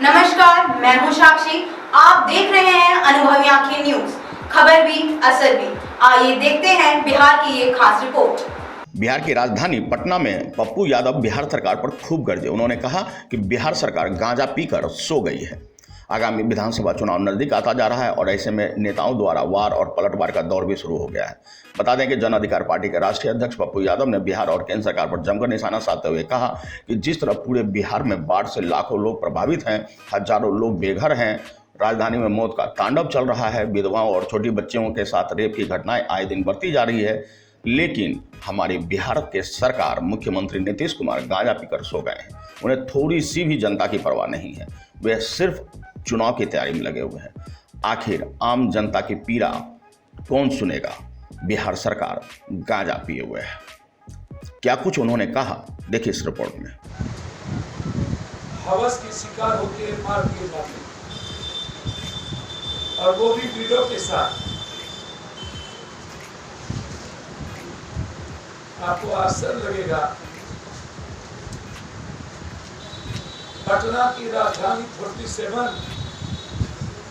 नमस्कार, मैं हूं साक्षी। आप देख रहे हैं अनुभवी आंखें न्यूज। खबर भी असर भी। आइए देखते हैं बिहार की ये खास रिपोर्ट। बिहार की राजधानी पटना में पप्पू यादव बिहार सरकार पर खूब गरजे। उन्होंने कहा कि बिहार सरकार गांजा पीकर सो गई है। आगामी विधानसभा चुनाव नजदीक आता जा रहा है और ऐसे में नेताओं द्वारा वार और पलटवार का दौर भी शुरू हो गया है। बता दें कि जन अधिकार पार्टी के राष्ट्रीय अध्यक्ष पप्पू यादव ने बिहार और केंद्र सरकार पर जमकर निशाना साधते हुए कहा कि जिस तरह पूरे बिहार में बाढ़ से लाखों लोग प्रभावित हैं, हजारों लोग बेघर हैं, राजधानी में मौत का तांडव चल रहा है, विधवाओं और छोटी बच्चियों के साथ रेप की घटनाएं आए दिन बढ़ती जा रही है, लेकिन हमारी बिहार के सरकार मुख्यमंत्री नीतीश कुमार गांजा पीकर सो गए हैं। उन्हें थोड़ी सी भी जनता की परवाह नहीं है। वे सिर्फ चुनाव की तैयारी में लगे हुए हैं। आखिर आम जनता की पीड़ा कौन सुनेगा? बिहार सरकार गांजा पिए हुए है। क्या कुछ उन्होंने कहा, देखिए इस रिपोर्ट में। हवस की शिकार होकर मार दिए जाते और वो भी वीडियो के साथ। आपको आश्चर्य लगेगा, पटना की राजधानी 47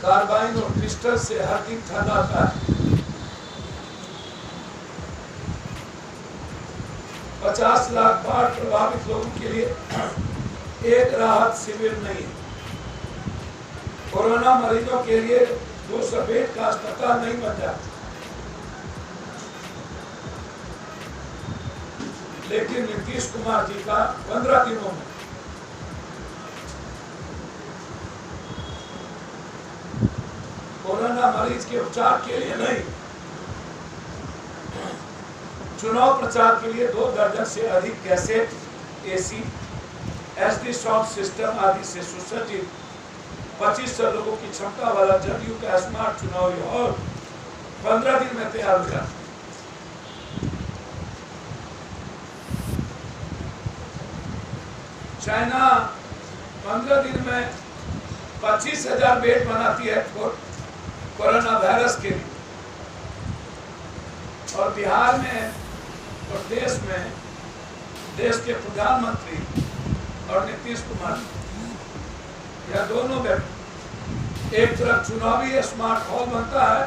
कार्बाइन और पिस्टल से हर दिन ठंडाता है। 50 लाख बाढ़ प्रभावित लोगों के लिए एक राहत शिविर नहीं। कोरोना मरीजों के लिए 200 बेड का अस्पताल नहीं बन जाता। लेकिन नीतीश कुमार जी का 15 दिनों में कोरोना मरीज के उपचार के लिए नहीं, चुनाव प्रचार के लिए 2 दर्जन से अधिक cassette, AC, SD sound system आदि से सुसज्जित 2500 लोगों की क्षमता वाला जदयू का स्मार्ट चुनावी हॉल 15 दिन में तैयार हो गया। चाइना 15 दिन में 25,000 बेड बनाती है कोरोना वायरस के लिए, और बिहार में और देश में देश के प्रधानमंत्री और नीतीश कुमार या दोनों व्यक्ति, एक तरफ चुनावी स्मार्ट हॉल बनता है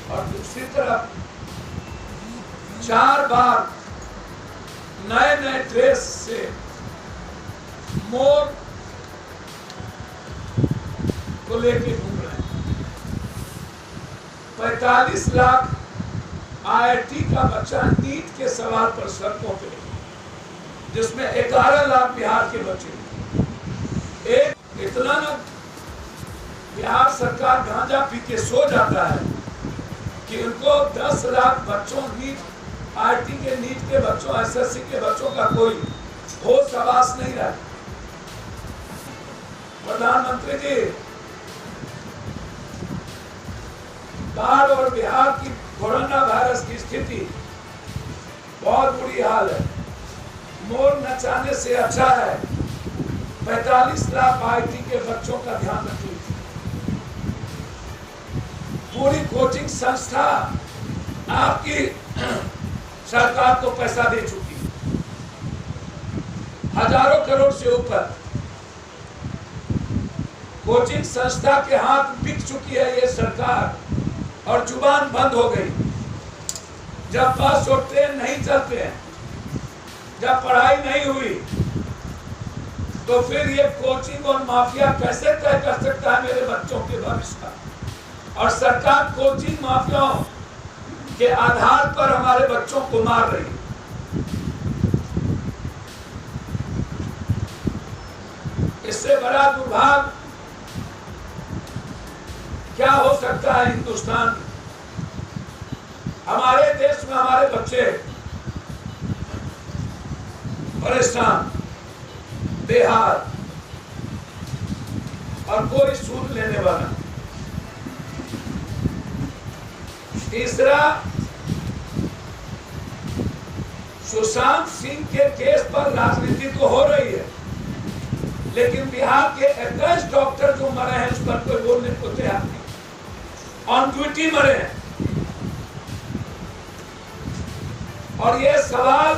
और दूसरी तरफ 4 बार नए नए ड्रेस से मोर को लेके घूम रहे हैं। 45 लाख IIT का बच्चा नीट के सवाल पर सड़कों पे, जिसमें 11 लाख बिहार के बच्चे। एक इतना ना बिहार सरकार गांजा पी के सो जाता है कि उनको 10 लाख बच्चों नीट IIT के नीट के बच्चों, SSC के बच्चों का कोई होश आवास नहीं रहा। प्रधानमंत्री जी, बाढ़ और बिहार की कोरोना वायरस की स्थिति बहुत बुरी हाल है। मोर नचाने से अच्छा है 45 लाख IIT के बच्चों का ध्यान रखिए। पूरी कोचिंग संस्था आपकी सरकार को पैसा दे चुकी है, हजारों करोड़ से ऊपर। कोचिंग संस्था के हाथ बिक चुकी है ये सरकार और जुबान बंद हो गई। जब बस और ट्रेन नहीं चलते हैं, जब पढ़ाई नहीं हुई, तो फिर ये कोचिंग और माफिया कैसे तय कर सकता है मेरे बच्चों के भविष्य का? और सरकार कोचिंग माफियाओं के आधार पर हमारे बच्चों को मार रही है। इससे बड़ा दुर्भाग्य क्या हो सकता है हिंदुस्तान में? हमारे देश में हमारे बच्चे परेशान, बेहाल, और कोई सूद लेने वाला। तीसरा, सुशांत सिंह के केस पर राजनीति तो हो रही है, लेकिन बिहार के 21 डॉक्टर जो मरे हैं उस पर कोई बोलने को तैयार नहीं, ऑन ड्यूटी मरे हैं। और ये सवाल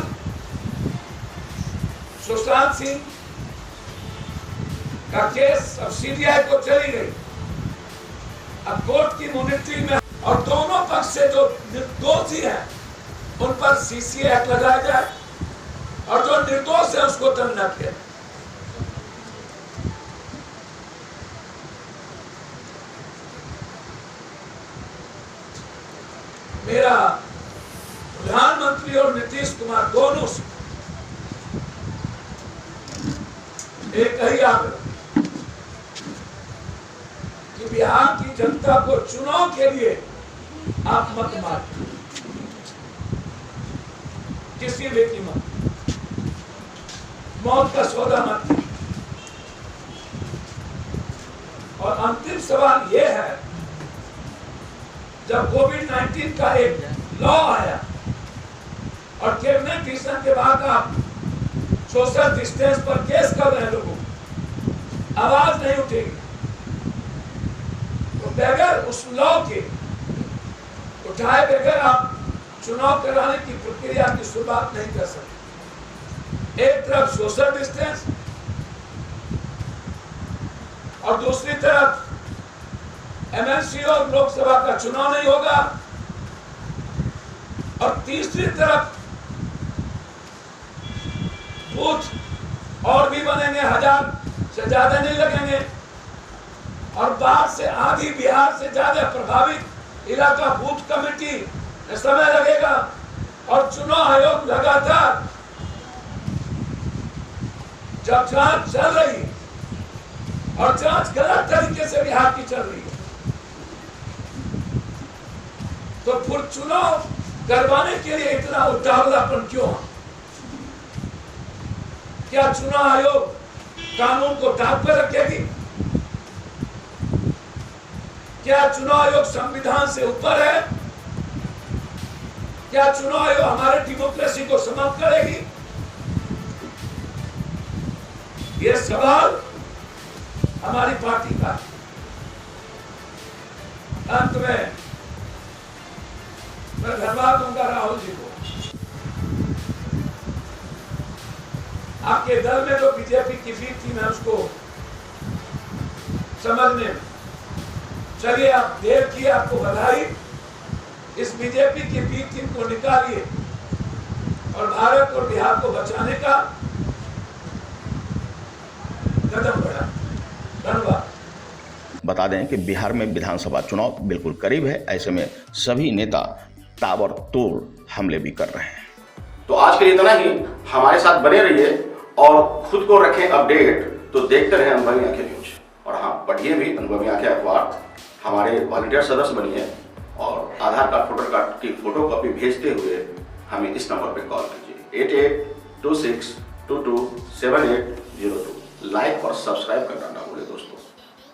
सुशांत सिंह का केस अब सीबीआई को चली गई, अब कोर्ट की मॉनिटरिंग में, और दोनों पक्ष से जो निर्दोषी हैं उन पर सीसीए एक्ट लगाया जाए और जो निर्दोष है उसको दंड न किया। मेरा प्रधानमंत्री और नीतीश कुमार दोनों से एक ही आग्रह कि बिहार की जनता को चुनाव के लिए आप मत मारिए, किसी भी कीमत, मौत का सौदा मत। और अंतिम सवाल यह है, जब कोविड-19 का एक लॉ आया और कैबिनेट डिसीजन के बाद आप सोशल डिस्टेंस पर केस कर रहे हैं, लोगों आवाज नहीं उठेगी, तो बगैर उस लॉ के उठाए बगैर आप चुनाव कराने की प्रक्रिया की शुरुआत नहीं कर सकते। एक तरफ सोशल डिस्टेंस और दूसरी तरफ एमएलसी और लोकसभा का चुनाव नहीं होगा, और तीसरी तरफ बूथ और भी बनेंगे, 1000 से ज्यादा नहीं लगेंगे, और बाहर से आधी बिहार से ज्यादा प्रभावित इलाका बूथ कमेटी में समय लगेगा, और चुनाव आयोग लगातार जब जांच चल रही और जांच गलत तरीके से बिहार की चल रही है, तो फिर चुनाव करवाने के लिए इतना उतावलापन क्यों? क्या चुनाव आयोग कानून को दांव पर रखेगी? क्या चुनाव आयोग संविधान से ऊपर है? क्या चुनाव आयोग हमारे डेमोक्रेसी को समाप्त करेगी? ये सवाल हमारी पार्टी का है। अंत में मैं धन्यवाद दूंगा राहुल जी को। आपके दल में जो बीजेपी की सीट थी, मैं उसको समझने में, चलिए आप देर की, आपको बधाई। इस बीजेपी की बी टीम को निकालिए और भारत और बिहार को बचाने का कदम बढ़ा। धन्यवाद। बता दें कि बिहार में विधानसभा चुनाव बिल्कुल करीब है, ऐसे में सभी नेता ताबड़तोड़ हमले भी कर रहे हैं। तो आज के लिए इतना ही। हमारे साथ बने रहिए और खुद को रखें अपडेट। तो देखते रहें अनुभवी आंखें न्यूज, और हाँ, पढ़िए भी अनुभवी आंखें अखबार। हमारे वॉलंटियर सदस्य बनिए और आधार कार्ड, वोटर कार्ड की फोटो कॉपी भेजते हुए हमें इस नंबर पर कॉल कीजिए 8826227802। लाइक और सब्सक्राइब करना ना भूलें दोस्तों।